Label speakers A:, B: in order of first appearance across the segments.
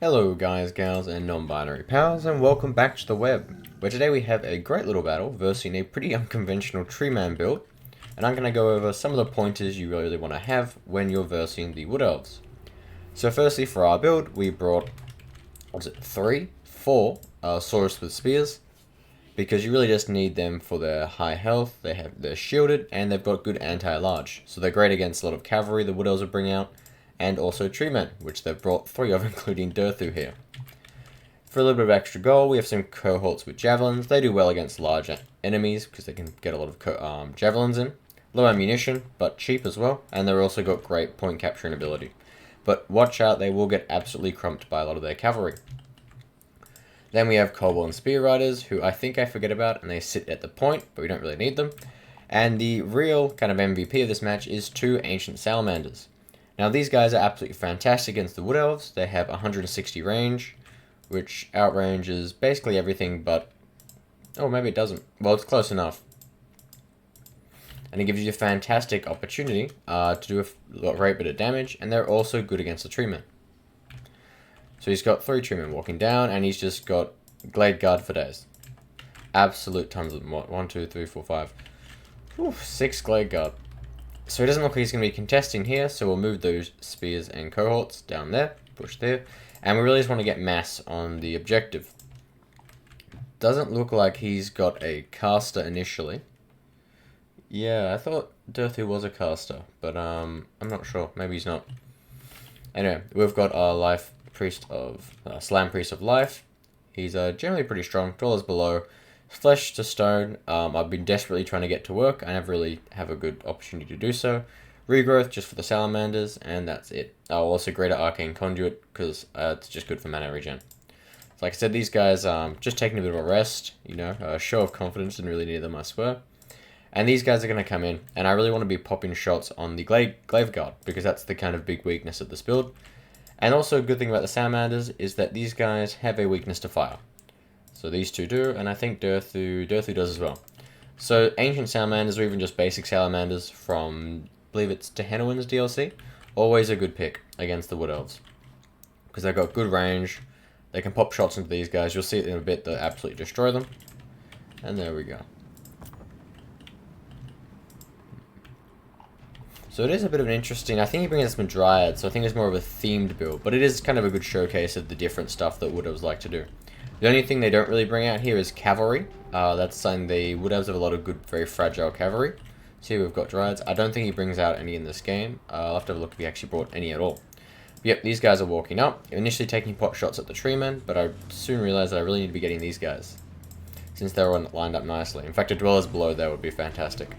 A: Hello guys, gals, and non-binary pals, and welcome back to the web, where today we have a great little battle versus a pretty unconventional tree man build, and I'm going to go over some of the pointers you really want to have when you're versing the Wood Elves. So firstly, for our build, we brought, four swords with spears, because you really just need them for their high health. They're shielded, and they've got good anti-large, so they're great against a lot of cavalry the Wood Elves will bring out, and also tree men, which they've brought 3 of, including Durthu here. For a little bit of extra gold, we have some cohorts with javelins. They do well against large enemies because they can get a lot of javelins in. Low ammunition, but cheap as well, and they've also got great point capturing ability. But watch out, they will get absolutely crumped by a lot of their cavalry. Then we have Kobold and Spear Riders, who I think I forget about, and they sit at the point, but we don't really need them. And the real kind of MVP of this match is 2 Ancient Salamanders. Now these guys are absolutely fantastic against the Wood Elves. They have 160 range, which outranges basically everything but... oh, maybe it doesn't. Well, it's close enough. And it gives you a fantastic opportunity to do a great bit of damage, and they're also good against the Treemen. So he's got 3 Treemen walking down, and he's just got Glade Guard for days. Absolute tons of them. What? 1, 2, 3, 4, 5. Ooh, 6 Glade Guard. So it doesn't look like he's going to be contesting here, so we'll move those spears and cohorts down there, push there, and we really just want to get mass on the objective. Doesn't look like he's got a caster initially. Yeah, I thought Durthu was a caster, but I'm not sure. Maybe he's not. Anyway, we've got our Slam Priest of Life. He's generally pretty strong. Dwellers below. Flesh to stone. I've been desperately trying to get to work. I never really have a good opportunity to do so. Regrowth just for the salamanders, and that's it. Also Greater Arcane Conduit, because it's just good for mana regen. So like I said, these guys just taking a bit of a rest, a show of confidence, didn't really need them, I swear. And these guys are going to come in, and I really want to be popping shots on the Glaive Guard, because that's the kind of big weakness of this build. And also a good thing about the salamanders is that these guys have a weakness to fire. So these 2 do, and I think Durthu does as well. So Ancient Salamanders, or even just basic Salamanders from, I believe it's Tehenowin's DLC, always a good pick against the Wood Elves. Because they've got good range, they can pop shots into these guys, you'll see it in a bit, they'll absolutely destroy them. And there we go. So it is a bit of an interesting, I think he brings in some Dryads, so I think it's more of a themed build, but it is kind of a good showcase of the different stuff that Wood Elves like to do. The only thing they don't really bring out here is cavalry. That's something the Wood Elves have a lot of good, very fragile cavalry. So here we've got Dryads. I don't think he brings out any in this game. I'll have to have a look if he actually brought any at all. But yep, these guys are walking up. Initially taking pot shots at the Treemen, but I soon realized that I really need to be getting these guys, since they're all lined up nicely. In fact, a Dwellers below there would be fantastic.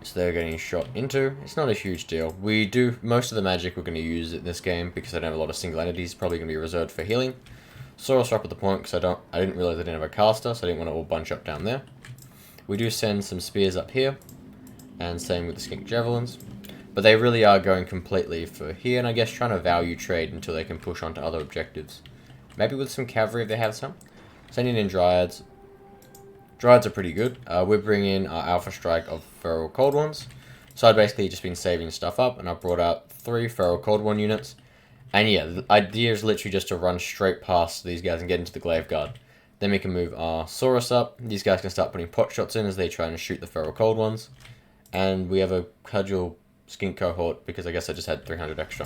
A: So they're getting shot into. It's not a huge deal. We do most of the magic we're going to use in this game because I don't have a lot of single entities. Probably going to be reserved for healing. Soros up at the point because I didn't realize I didn't have a caster, so I didn't want to all bunch up down there. We do send some spears up here, and same with the skink javelins. But they really are going completely for here, and I guess trying to value trade until they can push on to other objectives. Maybe with some cavalry if they have some. Sending in Dryads. Dryads are pretty good. We're bringing our Alpha Strike of Feral Cold Ones. So I've basically just been saving stuff up, and I've brought out 3 Feral Cold One units. And yeah, the idea is literally just to run straight past these guys and get into the Glaive Guard. Then we can move our Saurus up. These guys can start putting pot shots in as they try and shoot the Feral Cold Ones. And we have a Cudgel Skink cohort, because I guess I just had 300 extra.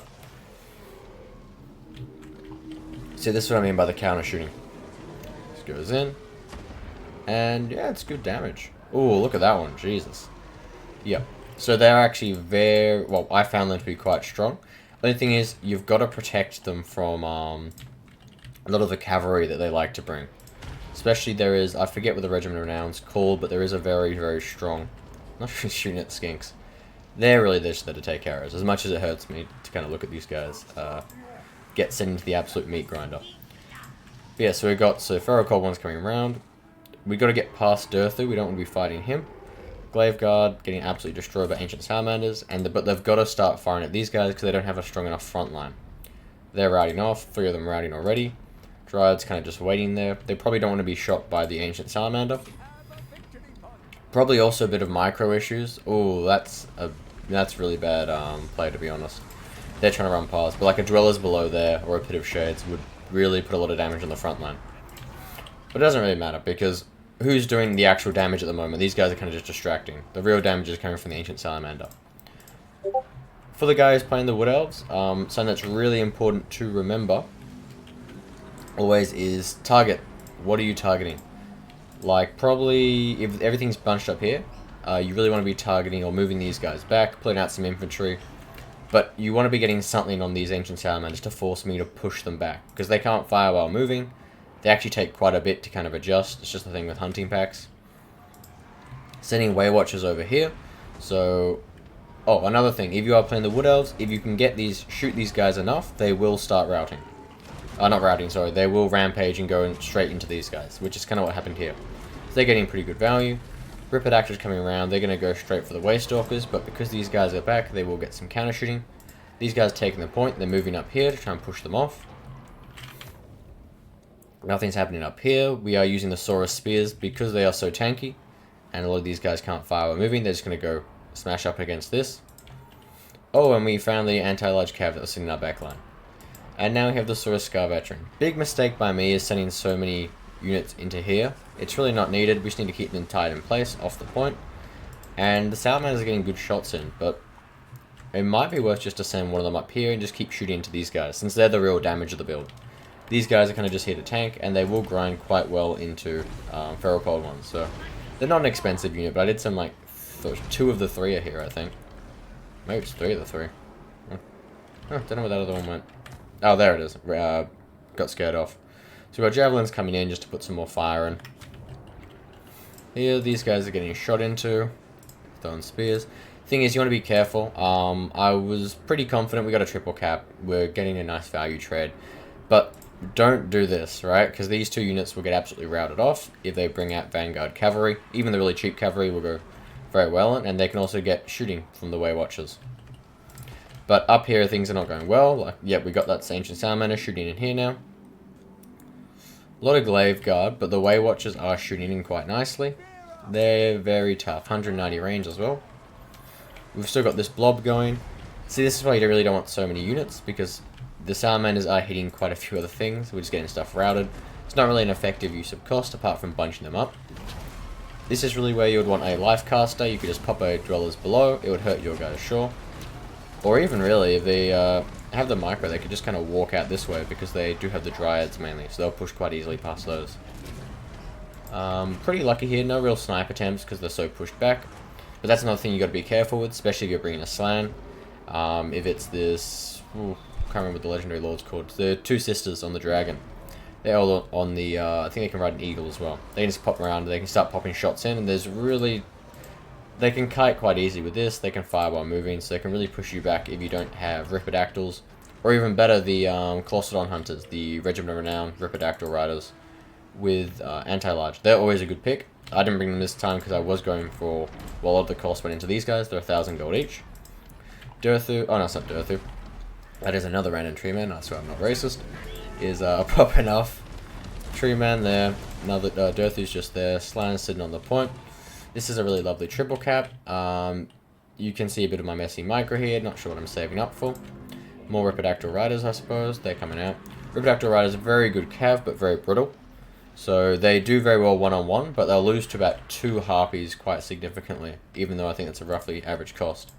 A: See, this is what I mean by the counter shooting. This goes in. And yeah, it's good damage. Oh, look at that one. Jesus. Yep. So they're actually very... well, I found them to be quite strong. Only thing is, you've got to protect them from a lot of the cavalry that they like to bring. Especially there is... I forget what the Regiment of Renown's called, but there is a very, very strong... I'm not really shooting at skinks. They're really just there to take arrows. As much as it hurts me to kind of look at these guys get sent into the absolute meat grinder. But yeah, so we've got... so Feral Cold One's coming around. We got to get past Durthu. We don't want to be fighting him. Glaive Guard getting absolutely destroyed by Ancient Salamanders, but they've got to start firing at these guys because they don't have a strong enough front line. They're routing off. 3 of them routing already. Dryads kind of just waiting there. They probably don't want to be shot by the Ancient Salamander. Probably also a bit of micro issues. Oh, that's really bad play, to be honest. they're trying to run past. But like a Dwellers below there, or a Pit of Shades, would really put a lot of damage on the front line. But it doesn't really matter, because who's doing the actual damage at the moment? These guys are kind of just distracting. The real damage is coming from the Ancient Salamander. For the guys playing the Wood Elves, something that's really important to remember always is target. What are you targeting? Like, probably, if everything's bunched up here, you really want to be targeting or moving these guys back, pulling out some infantry, but you want to be getting something on these Ancient Salamanders to force me to push them back, because they can't fire while moving. They actually take quite a bit to kind of adjust. It's just the thing with hunting packs. Sending Way Watchers over here. So, oh, another thing, if you are playing the Wood Elves, if you can get these, shoot these guys enough, they will start routing. Not routing, sorry, they will rampage and go straight into these guys, which is kind of what happened here. So they're getting pretty good value. Ripid Actors coming around, they're going to go straight for the Waystalkers, but because these guys are back, they will get some counter shooting. These guys taking the point, they're moving up here to try and push them off. Nothing's happening up here. We are using the Saurus Spears because they are so tanky, and a lot of these guys can't fire while moving. They're just going to go smash up against this. Oh, and we found the anti-large cav that was sitting in our backline. And now we have the Saurus Scar Veteran. Big mistake by me is sending so many units into here. It's really not needed. We just need to keep them tied in place off the point. And the Salamanders are getting good shots in, but it might be worth just to send one of them up here and just keep shooting into these guys, since they're the real damage of the build. These guys are kind of just here to tank, and they will grind quite well into Feral Cold ones. So they're not an expensive unit, but I did some like 2 of the 3 are here, I think. Maybe it's 3 of the 3. Oh, don't know where that other one went. Oh, there it is. Got scared off. So we've got Javelins coming in just to put some more fire in. Here, these guys are getting shot into. Throwing spears. Thing is, you want to be careful. I was pretty confident we got a triple cap. We're getting a nice value trade. But don't do this, right? Because these 2 units will get absolutely routed off if they bring out Vanguard Cavalry. Even the really cheap cavalry will go very well, and they can also get shooting from the Way Watchers. But up here, things are not going well. Like, yep, we got that Ancient Salamander shooting in here now. A lot of Glaive Guard, but the Way Watchers are shooting in quite nicely. They're very tough. 190 range as well. We've still got this blob going. See, this is why you really don't want so many units, because the Salamanders are hitting quite a few other things. We're just getting stuff routed. It's not really an effective use of cost, apart from bunching them up. This is really where you would want a Life Caster. You could just pop a Dwellers below. It would hurt your guys, sure. Or even really, if they have the micro, they could just kind of walk out this way, because they do have the Dryads mainly, so they'll push quite easily past those. Pretty lucky here, no real snipe attempts because they're so pushed back. But that's another thing you got to be careful with, especially if you're bringing a Slan. If it's this, can't remember what the Legendary Lord's called, the 2 sisters on the dragon. They're all on the, I think they can ride an eagle as well. They can just pop around, they can start popping shots in, and there's really... They can kite quite easy with this, they can fire while moving, so they can really push you back if you don't have Ripidactyls. Or even better, the Colossodon Hunters, the Regiment of Renown Ripidactyl Riders with anti-large. They're always a good pick. I didn't bring them this time because I was going for... Well, a lot of the cost went into these guys, they're 1,000 gold each. Durthu, oh no, it's not Durthu. That is another random tree man, I swear I'm not racist. Is proper enough. Tree man there, another Durthu's just there, Slan sitting on the point. This is a really lovely triple cap. You can see a bit of my messy micro here, not sure what I'm saving up for. More Ripidactyl Riders, I suppose, they're coming out. Ripidactyl Riders are very good cav, but very brittle. So they do very well one-on-one, but they'll lose to about 2 Harpies quite significantly, even though I think that's a roughly average cost.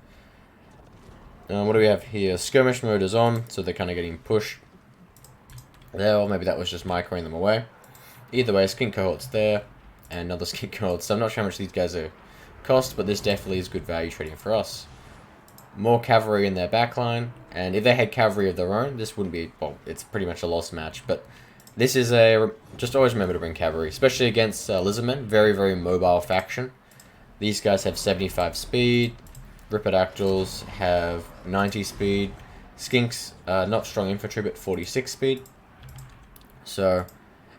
A: What do we have here? Skirmish mode is on, so they're kind of getting pushed there, or maybe that was just microing them away. Either way, skin cohort's there, and another skin cohort, so I'm not sure how much these guys are cost, but this definitely is good value trading for us. More cavalry in their backline, and if they had cavalry of their own, this wouldn't be, well, it's pretty much a lost match, but this is a, just always remember to bring cavalry, especially against Lizardmen, very, very mobile faction. These guys have 75 speed, Ripidactyls have 90 speed, Skinks, not strong infantry, but 46 speed. So,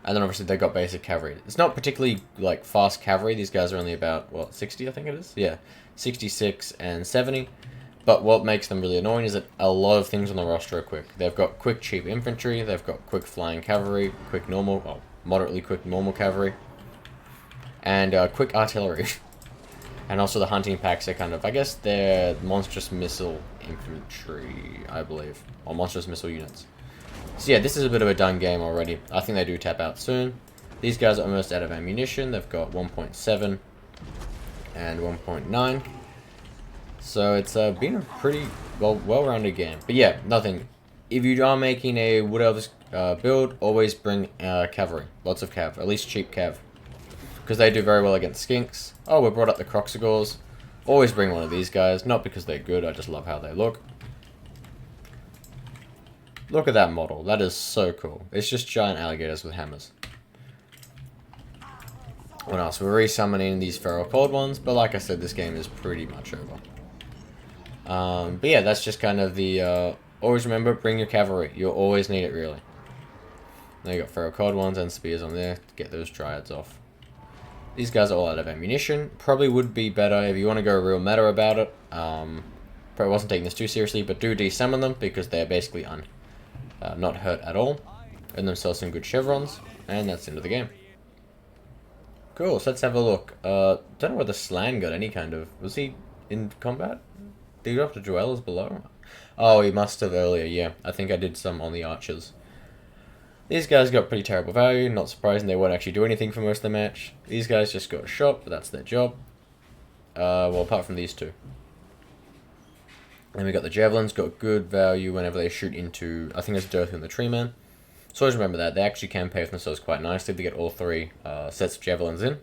A: and then obviously they've got basic cavalry. It's not particularly, like, fast cavalry. These guys are only about, what, 60, I think it is? Yeah, 66 and 70. But what makes them really annoying is that a lot of things on the roster are quick. They've got quick, cheap infantry. They've got quick flying cavalry, quick normal, well, moderately quick normal cavalry, and quick artillery. And also the hunting packs are kind of, I guess they're monstrous missile infantry, I believe, or monstrous missile units. So yeah, this is a bit of a done game already. I think they do tap out soon. These guys are almost out of ammunition. They've got 1.7 and 1.9. So it's been a pretty well-rounded game. But yeah, nothing. If you are making a Wood Elves build, always bring cavalry. Lots of cav, at least cheap cav. Because they do very well against skinks. Oh, we brought up the Croxigors. Always bring one of these guys. Not because they're good, I just love how they look. Look at that model. That is so cool. It's just giant alligators with hammers. What else? We're resummoning these feral cold ones, but like I said, this game is pretty much over. But yeah, that's just kind of the... always remember, bring your cavalry. You'll always need it, really. Now you got feral cold ones and spears on there to get those dryads off. These guys are all out of ammunition. Probably would be better if you want to go real meta about it. Probably wasn't taking this too seriously, but do desummon them because they're basically not hurt at all. Earn themselves some good chevrons, and that's the end of the game. Cool, so let's have a look. Don't know whether Slan got any kind of... Was he in combat? Did he go after Dwellers below? Oh, he must have earlier, yeah. I think I did some on the archers. These guys got pretty terrible value. Not surprising they won't actually do anything for most of the match. These guys just got shot, but that's their job. Well, apart from these two. And we got the Javelins, got good value whenever they shoot into... I think there's Dearth and the Tree Man. So always remember that. They actually can pay for themselves quite nicely to get all three sets of Javelins in.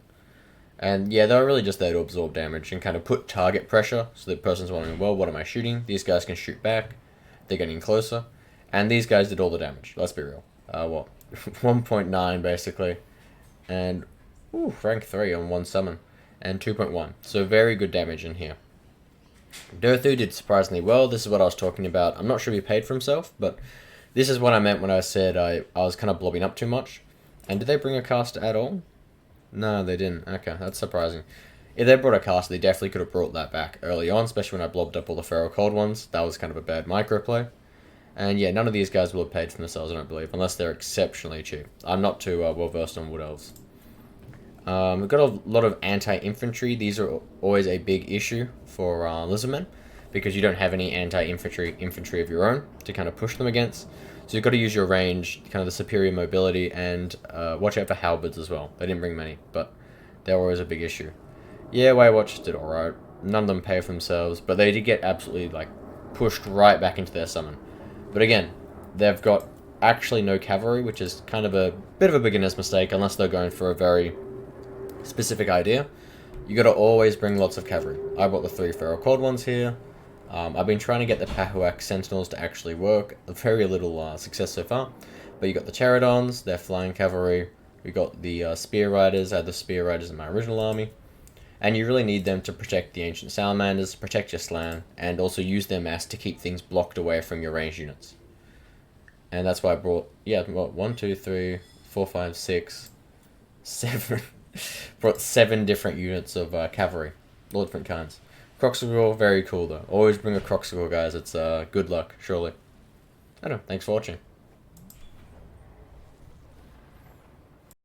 A: And yeah, they're really just there to absorb damage and kind of put target pressure. So the person's wondering, well, what am I shooting? These guys can shoot back. They're getting closer. And these guys did all the damage. Let's be real. What? 1.9 basically. And, ooh, rank 3 on one summon. And 2.1. So very good damage in here. Durthu did surprisingly well. This is what I was talking about. I'm not sure if he paid for himself, but this is what I meant when I said I was kind of blobbing up too much. And did they bring a caster at all? No, they didn't. Okay, that's surprising. If they brought a caster, they definitely could have brought that back early on, especially when I blobbed up all the feral cold ones. That was kind of a bad microplay. And yeah, none of these guys will have paid for themselves, I don't believe, unless they're exceptionally cheap. I'm not too well versed on Wood Elves. We've got a lot of anti-infantry. These are always a big issue for Lizardmen, because you don't have any anti-infantry of your own to kind of push them against. So you've got to use your range, kind of the superior mobility, and watch out for halberds as well. They didn't bring many, but they're always a big issue. Yeah, Weight Watchers did alright. None of them pay for themselves, but they did get absolutely like pushed right back into their summon. But again, they've got actually no cavalry, which is kind of a bit of a beginner's mistake, unless they're going for a very specific idea. You got to always bring lots of cavalry. I brought the 3 feral cold ones here. I've been trying to get the Pahuak Sentinels to actually work. Very little success so far. But you got the Pterodons, they're flying cavalry. We got the Spear Riders. I had the Spear Riders in my original army. And you really need them to protect the Ancient Salamanders, protect your Slan, and also use their mass to keep things blocked away from your ranged units. And that's why I brought, yeah, what, 1, 2, 3, 4, 5, 6, 7. Brought 7 different units of cavalry. All different kinds. Croxigor, very cool though. Always bring a Croxigor, guys. It's good luck, surely. I don't know. Thanks for watching.